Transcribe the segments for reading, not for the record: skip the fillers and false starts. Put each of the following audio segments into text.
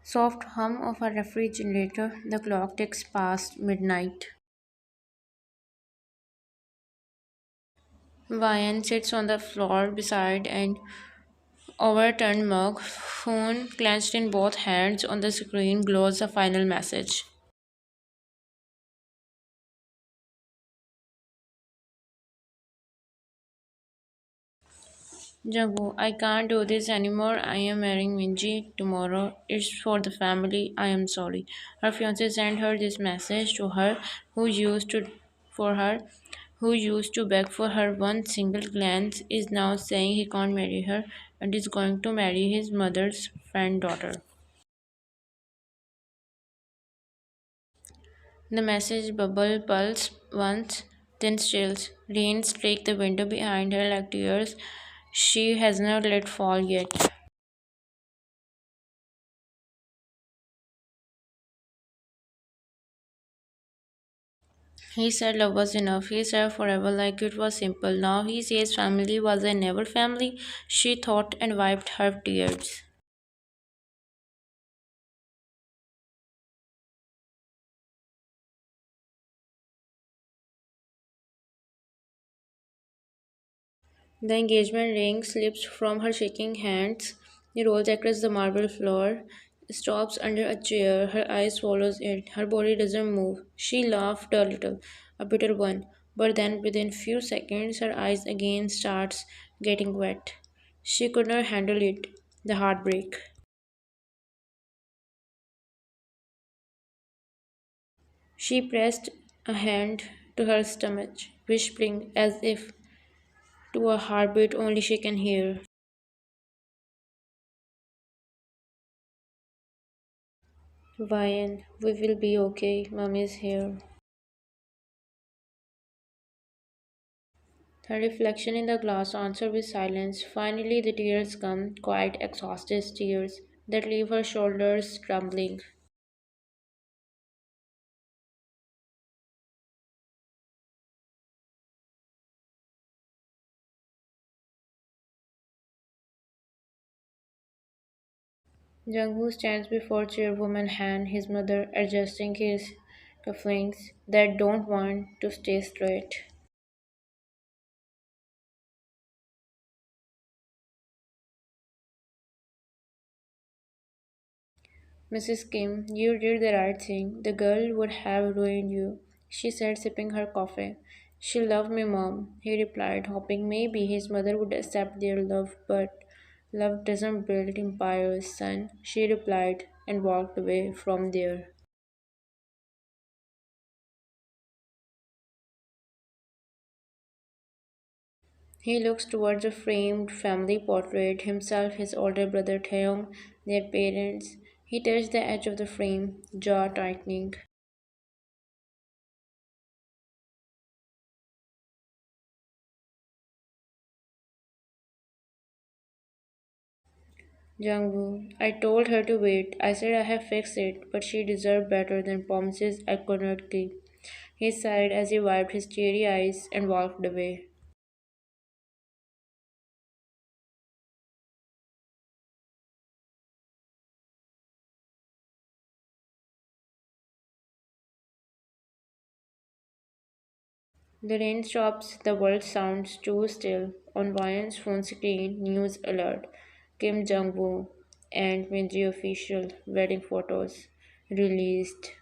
Soft hum of a refrigerator. The clock ticks past midnight. Vian sits on the floor beside an overturned mug. Phone clenched in both hands. On the screen glows a final message. Jungu, I can't do this anymore. I am marrying Minji tomorrow. It's for the family. I am sorry. Her fiance sent her this message to her who used to for her who used to beg for her one single glance is now saying he can't marry her and is going to marry his mother's friend daughter. The message bubble pulse once, then stills. Rain streak the window behind her like tears she has not let fall yet. He said love was enough. He said forever like it was simple. Now he says family was a never family. She thought and wiped her tears. The engagement ring slips from her shaking hands. It rolls across the marble floor, stops under a chair. Her eyes follows it. Her body doesn't move. She laughed a little, a bitter one, but then within few seconds her eyes again starts getting wet. She could not handle it, the heartbreak. She pressed a hand to her stomach, whispering as if to a heartbeat only she can hear. Vian, we will be okay. Mom is here. Her reflection in the glass answered with silence. Finally, the tears come, quiet, exhausted tears that leave her shoulders trembling. Jungu stands before chairwoman Han, his mother, adjusting his cufflinks that don't want to stay straight. Mrs. Kim, you did the right thing. The girl would have ruined you, she said, sipping her coffee. She loved me, Mom, he replied, hoping maybe his mother would accept their love, but love doesn't build empires, son, she replied, and walked away from there. He looks towards a framed family portrait, himself, his older brother Taeyong, their parents. He touched the edge of the frame, jaw tightening. Jungu, I told her to wait. I said I have fixed it, but she deserved better than promises I could not keep. He sighed as he wiped his teary eyes and walked away. The rain stops, the world sounds too still. On Ryan's phone screen, news alert. Kim Jong-woo and Minji official wedding photos released.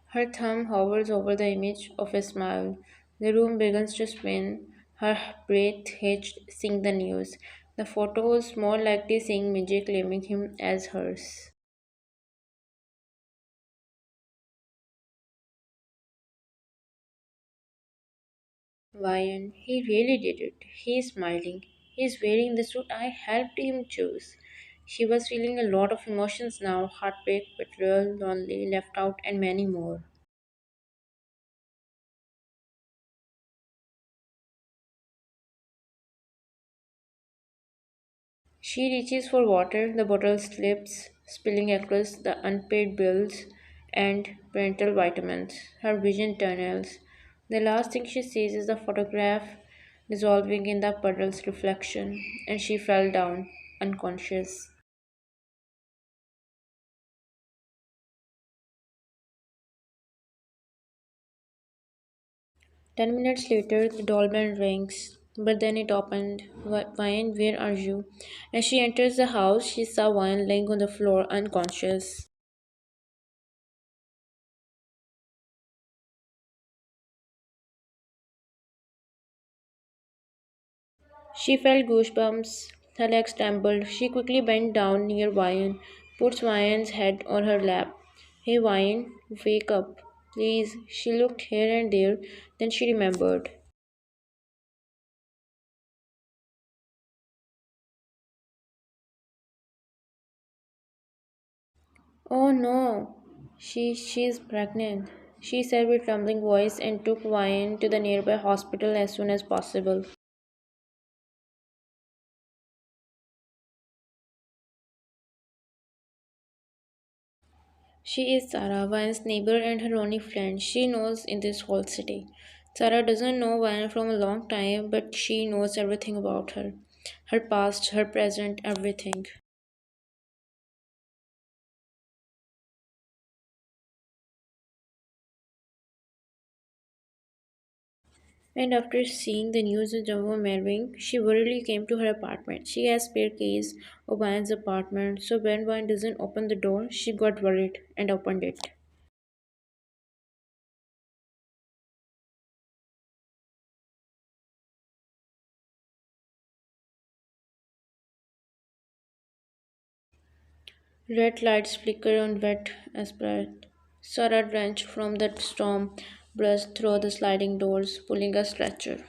Her thumb hovers over the image of a smile. The room begins to spin. Her breath hitched, seeing the news. The photos more likely seeing Minji claiming him as hers. Ryan, he really did it. He's smiling. He's wearing the suit I helped him choose. She was feeling a lot of emotions now: heartbreak, betrayal, lonely, left out, and many more. She reaches for water, the bottle slips, spilling across the unpaid bills and parental vitamins. Her vision tunnels. The last thing she sees is the photograph dissolving in the puddle's reflection, and she fell down, unconscious. 10 minutes later, the doorbell rings, but then it opened. Wine, where are you? As she enters the house, she saw Wine lying on the floor, unconscious. She felt goosebumps. Her legs trembled. She quickly bent down near Wine, puts Wine's head on her lap. Hey, Wine, wake up, please. She looked here and there, then she remembered. Oh no, she's pregnant, she said with trembling voice and took Wine to the nearby hospital as soon as possible. She is Sarah, Vine's neighbor and her only friend. She knows in this whole city. Sarah doesn't know Vine from a long time, but she knows everything about her. Her past, her present, everything. And after seeing the news of Jungu marrying, she worriedly came to her apartment. She has spare keys of Vine's apartment, so when Vine doesn't open the door, she got worried and opened it. Red lights flicker on wet asphalt. Sarah, drenched from the storm, burst through the sliding doors, pulling a stretcher.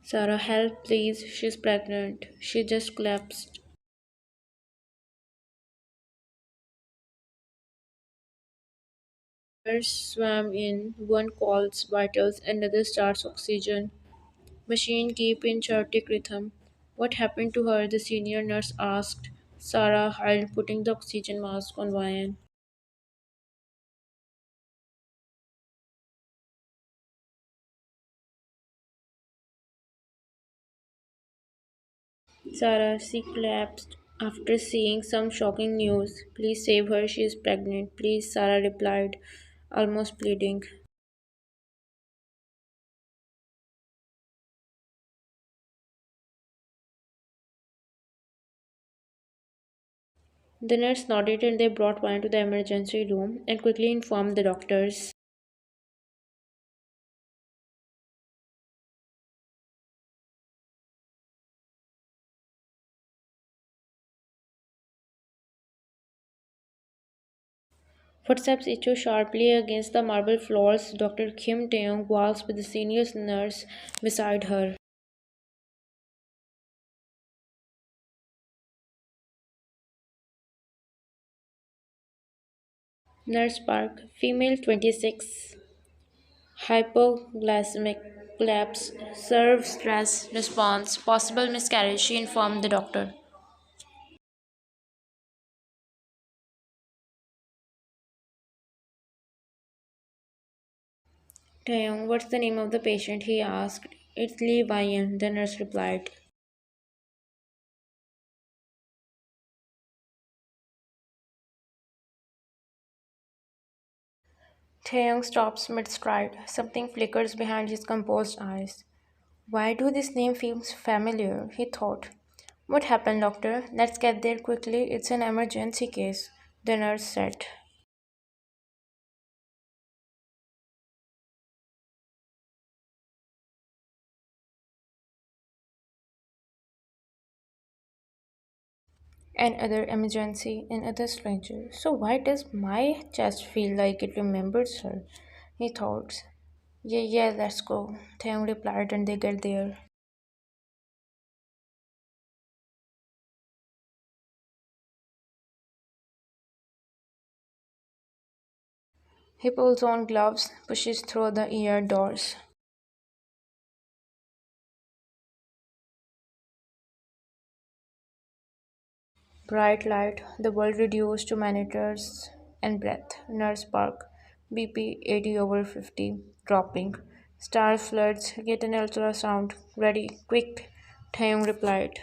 Sarah, help, please. She's pregnant. She just collapsed. Nurse swam in. One calls vitals, another starts oxygen. Machine keep in chaotic rhythm. What happened to her? The senior nurse asked. Sarah held, putting the oxygen mask on Ryan. Sarah, she collapsed after seeing some shocking news. Please save her, she is pregnant. Please, Sarah replied, almost pleading. The nurse nodded and they brought Ryan to the emergency room and quickly informed the doctors. Footsteps echoed sharply against the marble floors. Dr. Kim Taeyong walks with the senior nurse beside her. Nurse Park, female 26, hypoglycemic collapse, serve stress response, possible miscarriage, she informed the doctor. Taeyong, what's the name of the patient? He asked. It's Lee Wyan, the nurse replied. Taeyong stops mid stride. Something flickers behind his composed eyes. Why do this name feels familiar? He thought. What happened, doctor? Let's get there quickly. It's an emergency case, the nurse said. Another emergency, another stranger. So why does my chest feel like it remembers her? He thought. Yeah, let's go. Taeyong replied and they get there. He pulls on gloves, pushes through the ER doors. Bright light, the world reduced to monitors and breath. Nurse Park, BP 80 over 50, dropping. Star floods, get an ultrasound. Ready, quick, Taeyong replied.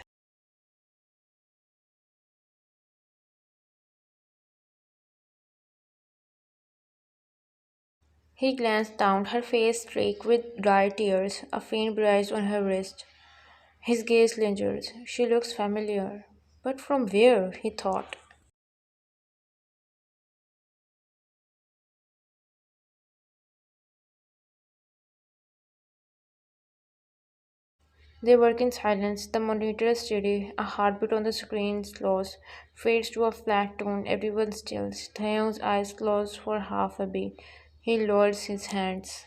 He glanced down, her face streaked with dry tears, a faint bruise on her wrist. His gaze lingered. She looks familiar. But from where? He thought. They work in silence. The monitor is steady. A heartbeat on the screen slows, fades to a flat tone. Everyone stills. Taeyong's eyes close for half a beat. He lowers his hands.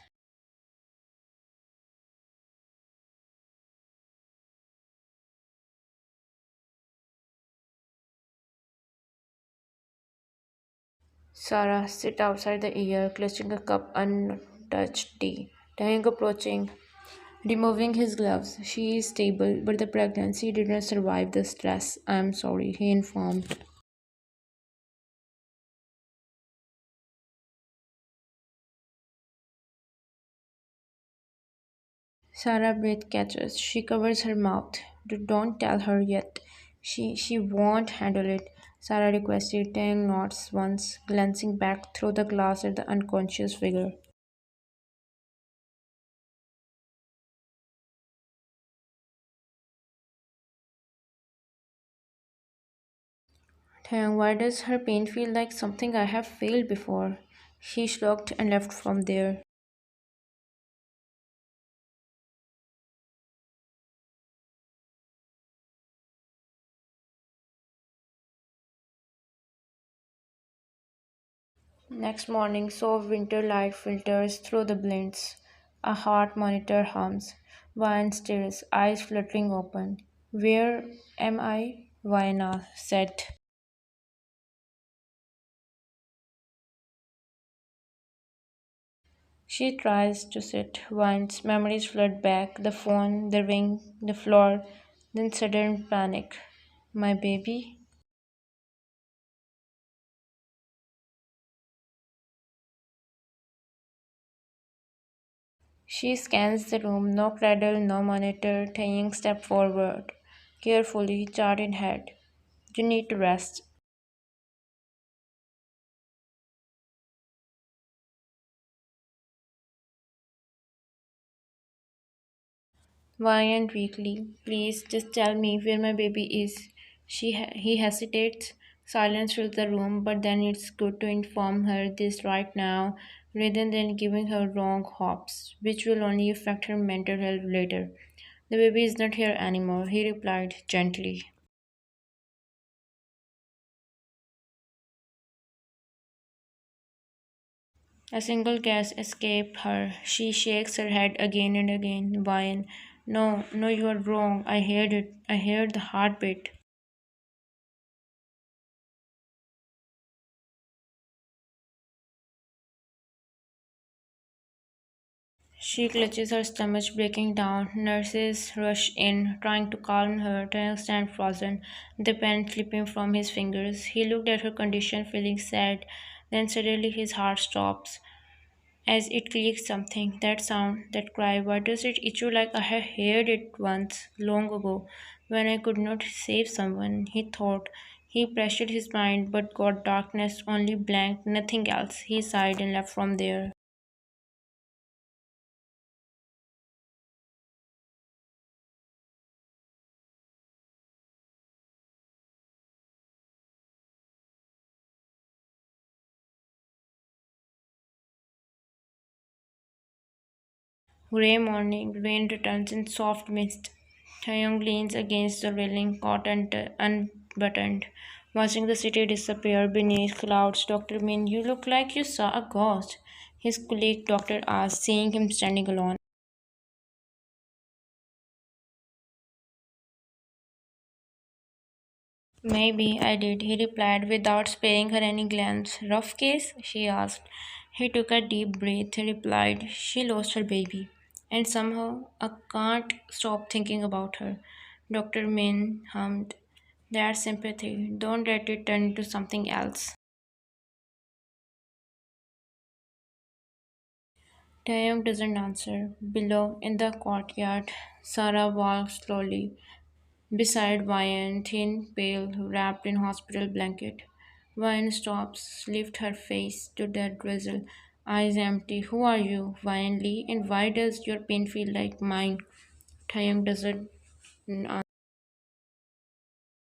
Sarah sit outside the ear, clutching a cup untouched tea. Taeyong approaching, removing his gloves. She is stable, but the pregnancy did not survive the stress. I am sorry, he informed. Sarah breath catches. She covers her mouth. Don't tell her yet. She won't handle it. Sarah requested. Tang nods once, glancing back through the glass at the unconscious figure. Tang, why does her pain feel like something I have failed before? She shrugged and left from there. Next morning, soft winter light filters through the blinds. A heart monitor hums. Vine stares, eyes fluttering open. Where am I? Vina said. She tries to sit. Once memories flood back, the phone, the ring, the floor, then sudden panic. My baby? She scans the room. No cradle, no monitor. Taking step forward. Carefully, chart in head. You need to rest. Vian weakly. Please, just tell me where my baby is. He hesitates. Silence fills the room, but then it's good to inform her this right now, rather than giving her wrong hopes, which will only affect her mental health later. The baby is not here anymore, he replied gently. A single gasp escaped her. She shakes her head again and again. Vian, no, no, you are wrong. I heard it. I heard the heartbeat. She clutches her stomach, breaking down. Nurses rush in, trying to calm her. Trying stand frozen, the pen slipping from his fingers. He looked at her condition, feeling sad. Then suddenly his heart stops, as it clicks something. That sound, that cry, why does it itch you like I have heard it once, long ago, when I could not save someone? He thought. He pressured his mind, but got darkness, only blank, nothing else. He sighed and left from there. Grey morning, rain returns in soft mist. Taeyong leans against the railing, caught and unbuttoned, watching the city disappear beneath clouds. Dr. Min, you look like you saw a ghost. His colleague doctor asked, seeing him standing alone. Maybe I did, he replied without sparing her any glance. Rough case? She asked. He took a deep breath. He replied, she lost her baby. And somehow I can't stop thinking about her. Dr. Min hummed. That's sympathy. Don't let it turn into something else. Taeyong doesn't answer. Below, in the courtyard, Sarah walks slowly beside Vian, thin, pale, wrapped in hospital blanket. Vian stops, lifts her face to the drizzle, eyes empty. Who are you, Vian Lee, and why does your pain feel like mine? Taeyong doesn't answer.